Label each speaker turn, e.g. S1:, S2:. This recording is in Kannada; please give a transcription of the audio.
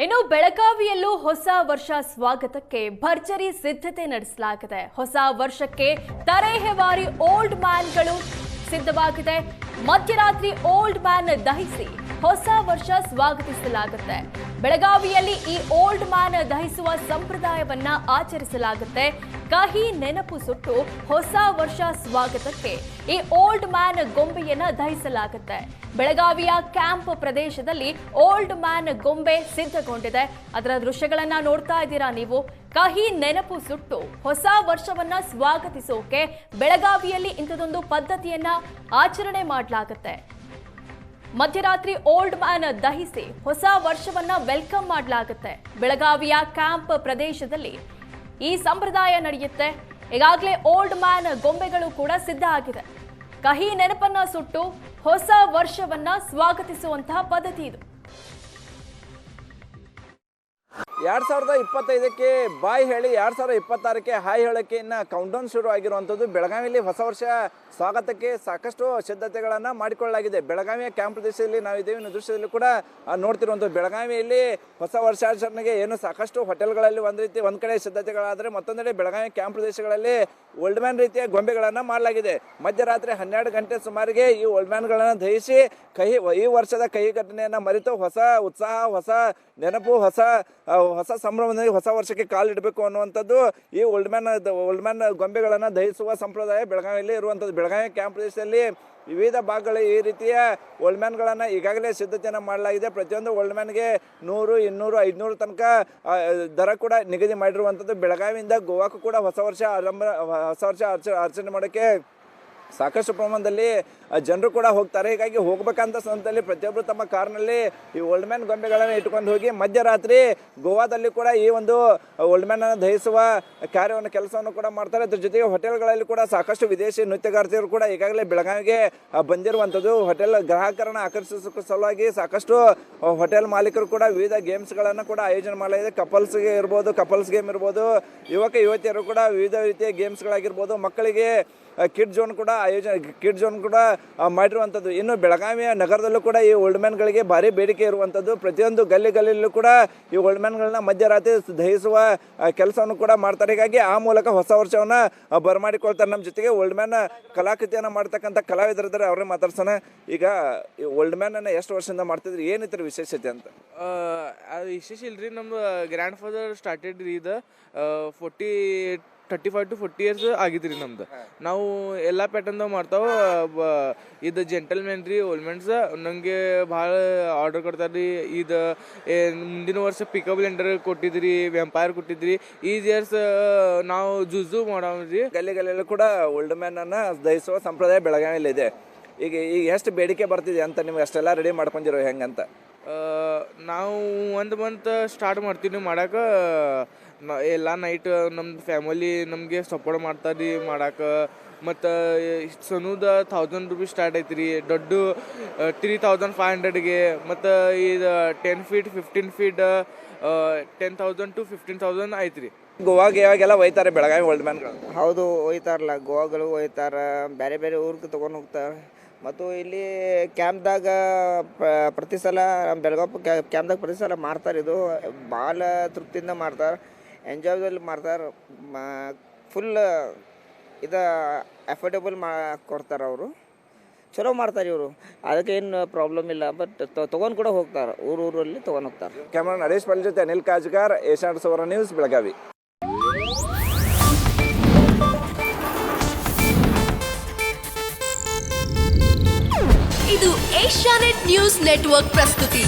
S1: ಇನ್ನು ಬೆಳಗಾವಿಯಲ್ಲೂ ಹೊಸ ವರ್ಷ ಸ್ವಾಗತಕ್ಕೆ ಭರ್ಜರಿ ಸಿದ್ಧತೆ ನಡೆಸಲಾಗಿದೆ. ಹೊಸ ವರ್ಷಕ್ಕೆ ತರೇಹವಾರಿ ಓಲ್ಡ್ ಮ್ಯಾನ್ಗಳು ಸಿದ್ಧವಾಗಿದೆ. ಮಧ್ಯರಾತ್ರಿ ಓಲ್ಡ್ ಮ್ಯಾನ್ ದಹಿಸಿ ಹೊಸ ವರ್ಷ ಸ್ವಾಗತಿಸಲಾಗುತ್ತೆ. ಬೆಳಗಾವಿಯಲ್ಲಿ ಈ ಓಲ್ಡ್ ಮ್ಯಾನ್ ದಹಿಸುವ ಸಂಪ್ರದಾಯವನ್ನ ಆಚರಿಸಲಾಗುತ್ತೆ. ಕಹಿ ನೆನಪು ಸುಟ್ಟು ಹೊಸ ವರ್ಷ ಸ್ವಾಗತಕ್ಕೆ ಈ ಓಲ್ಡ್ ಮ್ಯಾನ್ ಗೊಂಬೆಯನ್ನ ದಹಿಸಲಾಗುತ್ತೆ. ಬೆಳಗಾವಿಯ ಕ್ಯಾಂಪ್ ಪ್ರದೇಶದಲ್ಲಿ ಓಲ್ಡ್ ಮ್ಯಾನ್ ಗೊಂಬೆ ಸಿದ್ಧಗೊಂಡಿದೆ. ಅದರ ದೃಶ್ಯಗಳನ್ನ ನೋಡ್ತಾ ಇದ್ದೀರಾ ನೀವು. ಕಹಿ ನೆನಪು ಸುಟ್ಟು ಹೊಸ ವರ್ಷವನ್ನ ಸ್ವಾಗತಿಸೋಕೆ ಬೆಳಗಾವಿಯಲ್ಲಿ ಇಂಥದೊಂದು ಪದ್ಧತಿಯನ್ನ ಆಚರಣೆ ಮಾಡಲಾಗುತ್ತೆ. ಮಧ್ಯರಾತ್ರಿ ಓಲ್ಡ್ ಮ್ಯಾನ್ ದಹಿಸಿ ಹೊಸ ವರ್ಷವನ್ನ ವೆಲ್ಕಮ್ ಮಾಡಲಾಗುತ್ತೆ. ಬೆಳಗಾವಿಯ ಕ್ಯಾಂಪ್ ಪ್ರದೇಶದಲ್ಲಿ ಈ ಸಂಪ್ರದಾಯ ನಡೆಯುತ್ತೆ. ಈಗಾಗಲೇ ಓಲ್ಡ್ ಮ್ಯಾನ್ ಗೊಂಬೆಗಳು ಕೂಡ ಸಿದ್ಧ ಆಗಿದೆ. ಕಹಿ ನೆನಪನ್ನ ಸುಟ್ಟು ಹೊಸ ವರ್ಷವನ್ನ ಸ್ವಾಗತಿಸುವಂತಹ ಪದ್ಧತಿ ಇದು.
S2: 2025ಕ್ಕೆ ಬಾಯ್ ಹೇಳಿ 2026ಕ್ಕೆ ಹಾಯ್ ಹೇಳೋಕ್ಕೆ ಇನ್ನು ಕೌಂಟೌನ್ ಶುರು ಆಗಿರುವಂಥದ್ದು. ಬೆಳಗಾವಿಯಲ್ಲಿ ಹೊಸ ವರ್ಷ ಸ್ವಾಗತಕ್ಕೆ ಸಾಕಷ್ಟು ಸಿದ್ಧತೆಗಳನ್ನು ಮಾಡಿಕೊಳ್ಳಲಾಗಿದೆ. ಬೆಳಗಾವಿಯ ಕ್ಯಾಂಪ್ ಪ್ರದೇಶದಲ್ಲಿ ನಾವಿದ್ದೇವೆ. ಇನ್ನು ದೃಶ್ಯದಲ್ಲಿ ಕೂಡ ನೋಡ್ತಿರುವಂಥದ್ದು ಬೆಳಗಾವಿಯಲ್ಲಿ ಹೊಸ ವರ್ಷಾಚರಣೆಗೆ ಏನು ಸಾಕಷ್ಟು ಹೋಟೆಲ್ಗಳಲ್ಲಿ ಒಂದು ಕಡೆ ಸಿದ್ಧತೆಗಳಾದರೆ ಮತ್ತೊಂದೆಡೆ ಬೆಳಗಾವಿ ಕ್ಯಾಂಪ್ ಪ್ರದೇಶಗಳಲ್ಲಿ ಓಲ್ಡ್ ಮ್ಯಾನ್ ರೀತಿಯ ಗೊಂಬೆಗಳನ್ನು ಮಾಡಲಾಗಿದೆ. ಮಧ್ಯರಾತ್ರಿ 12 ಗಂಟೆ ಸುಮಾರಿಗೆ ಈ ಓಲ್ಡ್ ಮ್ಯಾನ್ಗಳನ್ನು ದಹಿಸಿ ಈ ವರ್ಷದ ಕಹಿ ಘಟನೆಯನ್ನು ಮರೆತು ಹೊಸ ಉತ್ಸಾಹ, ಹೊಸ ನೆನಪು, ಹೊಸ ಸಂಭ್ರಮದಲ್ಲಿ ಹೊಸ ವರ್ಷಕ್ಕೆ ಕಾಲಿಡಬೇಕು ಅನ್ನುವಂಥದ್ದು ಈ ಓಲ್ಡ್ ಮ್ಯಾನ್ ಗೊಂಬೆಗಳನ್ನು ದಹಿಸುವ ಸಂಪ್ರದಾಯ ಬೆಳಗಾವಿಯಲ್ಲಿ ಇರುವಂಥದ್ದು. ಬೆಳಗಾವಿ ಕ್ಯಾಂಪ್ ಪ್ರದೇಶದಲ್ಲಿ ವಿವಿಧ ಭಾಗಗಳು ಈ ರೀತಿಯ ಓಲ್ಡ್ ಮ್ಯಾನ್ಗಳನ್ನು ಈಗಾಗಲೇ ಸಿದ್ಧತೆಯನ್ನು ಮಾಡಲಾಗಿದೆ. ಪ್ರತಿಯೊಂದು ಓಲ್ಡ್ ಮ್ಯಾನ್ಗೆ 100, 200, 500 ತನಕ ದರ ಕೂಡ ನಿಗದಿ ಮಾಡಿರುವಂಥದ್ದು. ಬೆಳಗಾವಿಯಿಂದ ಗೋವಾಕ್ಕೂ ಕೂಡ ಹೊಸ ವರ್ಷ ಆಚರಣೆ ಮಾಡೋಕ್ಕೆ ಸಾಕಷ್ಟು ಪ್ರಮಾಣದಲ್ಲಿ ಜನರು ಕೂಡ ಹೋಗ್ತಾರೆ. ಹೀಗಾಗಿ ಹೋಗ್ಬೇಕಂತ ಸಂದರ್ಭದಲ್ಲಿ ಪ್ರತಿಯೊಬ್ಬರು ತಮ್ಮ ಕಾರ್ನಲ್ಲಿ ಈ ಓಲ್ಡ್ ಮ್ಯಾನ್ ಗೊಂಬೆಗಳನ್ನು ಇಟ್ಕೊಂಡು ಹೋಗಿ ಮಧ್ಯರಾತ್ರಿ ಗೋವಾದಲ್ಲಿ ಕೂಡ ಈ ಒಂದು ಓಲ್ಡ್ ಮ್ಯಾನ್ ಅನ್ನು ದಹಿಸುವ ಕೆಲಸವನ್ನು ಕೂಡ ಮಾಡ್ತಾರೆ. ಅದ್ರ ಜೊತೆಗೆ ಹೋಟೆಲ್ಗಳಲ್ಲಿ ಕೂಡ ಸಾಕಷ್ಟು ವಿದೇಶಿ ನೃತ್ಯಗಾರ್ತಿಯರು ಕೂಡ ಈಗಾಗಲೇ ಬೆಳಗಾವಿಗೆ ಬಂದಿರುವಂಥದ್ದು. ಹೋಟೆಲ್ ಗ್ರಾಹಕರನ್ನು ಆಕರ್ಷಿಸೋ ಸಲುವಾಗಿ ಸಾಕಷ್ಟು ಹೋಟೆಲ್ ಮಾಲೀಕರು ಕೂಡ ವಿವಿಧ ಗೇಮ್ಸ್ಗಳನ್ನು ಕೂಡ ಆಯೋಜನೆ ಮಾಡಲಾಗಿದೆ. ಕಪಲ್ಸ್ ಗೇಮ್ ಇರ್ಬೋದು, ಯುವಕ ಯುವತಿಯರು ಕೂಡ ವಿವಿಧ ರೀತಿಯ ಗೇಮ್ಸ್ಗಳಾಗಿರ್ಬೋದು, ಮಕ್ಕಳಿಗೆ ಕಿಡ್ ಝೋನ್ ಕೂಡ ಮಾಡಿರುವಂಥದ್ದು. ಇನ್ನು ಬೆಳಗಾವಿಯ ನಗರದಲ್ಲೂ ಕೂಡ ಈ ಓಲ್ಡ್ ಮ್ಯಾನ್ಗಳಿಗೆ ಭಾರಿ ಬೇಡಿಕೆ ಇರುವಂಥದ್ದು. ಪ್ರತಿಯೊಂದು ಗಲ್ಲಿಯಲ್ಲೂ ಕೂಡ ಈ ಓಲ್ಡ್ ಮ್ಯಾನ್ಗಳನ್ನ ಮಧ್ಯರಾತ್ರಿ ದಹಿಸುವ ಕೆಲಸವನ್ನು ಕೂಡ ಮಾಡ್ತಾರೆ. ಹೀಗಾಗಿ ಆ ಮೂಲಕ ಹೊಸ ವರ್ಷವನ್ನು ಬರಮಾಡಿಕೊಳ್ತಾರೆ. ನಮ್ಮ ಜೊತೆಗೆ ಓಲ್ಡ್ ಮ್ಯಾನ್ ಕಲಾಕೃತಿಯನ್ನು ಮಾಡ್ತಕ್ಕಂಥ ಕಲಾವಿದರಿದ್ದಾರೆ, ಅವ್ರನ್ನೇ ಮಾತಾಡ್ಸೋಣ. ಈಗ ಈ ಓಲ್ಡ್ ಮ್ಯಾನನ್ನು ಎಷ್ಟು ವರ್ಷದಿಂದ ಮಾಡ್ತಿದ್ರಿ, ಏನಿತ್ತು ವಿಶೇಷತೆ ಅಂತ?
S3: ವಿಶೇಷ ಇಲ್ರಿ, ನಮ್ದು ಗ್ರ್ಯಾಂಡ್ ಫಾದರ್ ಸ್ಟಾರ್ಟೆಡ್ ರೀ ಇದು 35 to 40 years ಆಗಿದ್ರಿ ನಮ್ದು. ನಾವು ಎಲ್ಲ ಪ್ಯಾಟರ್ನ್ದಾಗ ಮಾಡ್ತಾವ. ಇದು ಜೆಂಟಲ್ಮೆನ್ ರೀ ಓಲ್ಡ್ ಮ್ಯಾನ್ಸ್. ನನಗೆ ಭಾಳ ಆರ್ಡರ್ ಕೊಡ್ತಾರೆ ರೀ. ಇದು ಮುಂದಿನ ವರ್ಷ ಪಿಕಬಲ್ ಎಂಡರ್ ಕೊಟ್ಟಿದ್ರಿ, ವ್ಯಾಂಪೈರ್ ಕೊಟ್ಟಿದ್ರಿ. ಈ ಇಯರ್ಸ್ ನಾವು ಜೂಜು ಮಾಡವ್ರಿ.
S2: ಗಲ್ಲಿಯಲ್ಲೂ ಕೂಡ ಓಲ್ಡ್ ಮ್ಯಾನನ್ನು ದಹಿಸುವ ಸಂಪ್ರದಾಯ ಬೆಳಗಾವಿಯಲ್ಲಿ ಇದೆ. ಈಗ ಎಷ್ಟು ಬೇಡಿಕೆ ಬರ್ತಿದೆ ಅಂತ ನಿಮ್ಗೆ ಅಷ್ಟೆಲ್ಲ ರೆಡಿ ಮಾಡ್ಕೊಂಡಿರೋ ಹೆಂಗಂತ?
S3: ನಾವು 1 month ಸ್ಟಾರ್ಟ್ ಮಾಡ್ತೀವಿ ಮಾಡೋಕೆ. ಎಲ್ಲ ನೈಟ್ ನಮ್ಮ ಫ್ಯಾಮಿಲಿ ನಮಗೆ ಸಪೋರ್ಟ್ ಮಾಡ್ತಾರೆ ರೀ ಮಾಡೋಕೆ. ಮತ್ತು ಸಣ್ಣದ 1000 ರೂಪೀಸ್ ಸ್ಟಾರ್ಟ್ ಐತಿ ರೀ, ದೊಡ್ಡ 3500ಗೆ. ಮತ್ತು ಇದು 10 feet 15 feet 10,000 to 15,000 ಐತಿ ರೀ.
S2: ಗೋವಾಗೆ ಯಾವಾಗೆಲ್ಲ ಒಯ್ತಾರೆ ಬೆಳಗಾವಿ ಓಲ್ಡ್ ಮ್ಯಾನ್ಗಳು?
S4: ಹೌದು, ಒಯ್ತಾರಲ್ಲ. ಗೋವಾಗಳು ಒಯ್ತಾರೆ, ಬೇರೆ ಬೇರೆ ಊರಿಗೆ ತೊಗೊಂಡು ಹೋಗ್ತಾರೆ. ಮತ್ತು ಇಲ್ಲಿ ಕ್ಯಾಂಪ್ದಾಗ ಪ್ರತಿ ಸಲ ನಮ್ಮ ಬೆಳಗಾವಿ ಕ್ಯಾಂಪ್ದಾಗ ಪ್ರತಿ ಸಲ ಮಾಡ್ತಾರೆ. ಇದು ಭಾಳ ತೃಪ್ತಿಯಿಂದ ಮಾಡ್ತಾರೆ, ಎಂಜಾಯ್ದಲ್ಲಿ ಮಾಡ್ತಾರೆ. ಫುಲ್ ಇದು ಅಫೋರ್ಡೆಬಲ್ ಕೊಡ್ತಾರೆ ಅವರು. ಚಲೋ ಮಾಡ್ತಾರೆ ಇವರು, ಅದಕ್ಕೆ ಏನು ಪ್ರಾಬ್ಲಮ್ ಇಲ್ಲ. ಬಟ್ ತೊಗೊಂಡು ಕೂಡ ಹೋಗ್ತಾರೆ, ಊರಲ್ಲಿ ತೊಗೊಂಡು ಹೋಗ್ತಾರೆ.
S2: ಕ್ಯಾಮ್ರಾ ನರೇಶ್ ಪಾಲ್ ಜೊತೆ ಅನಿಲ್ ಕಾಜ್ಗಾರ್, ಏಷ್ಯಾನೆಟ್ ಸುವರ್ಣ ನ್ಯೂಸ್, ಬೆಳಗಾವಿ.
S5: ಇದು ಏಷ್ಯಾನೆಟ್ ನ್ಯೂಸ್ ನೆಟ್ವರ್ಕ್ ಪ್ರಸ್ತುತಿ.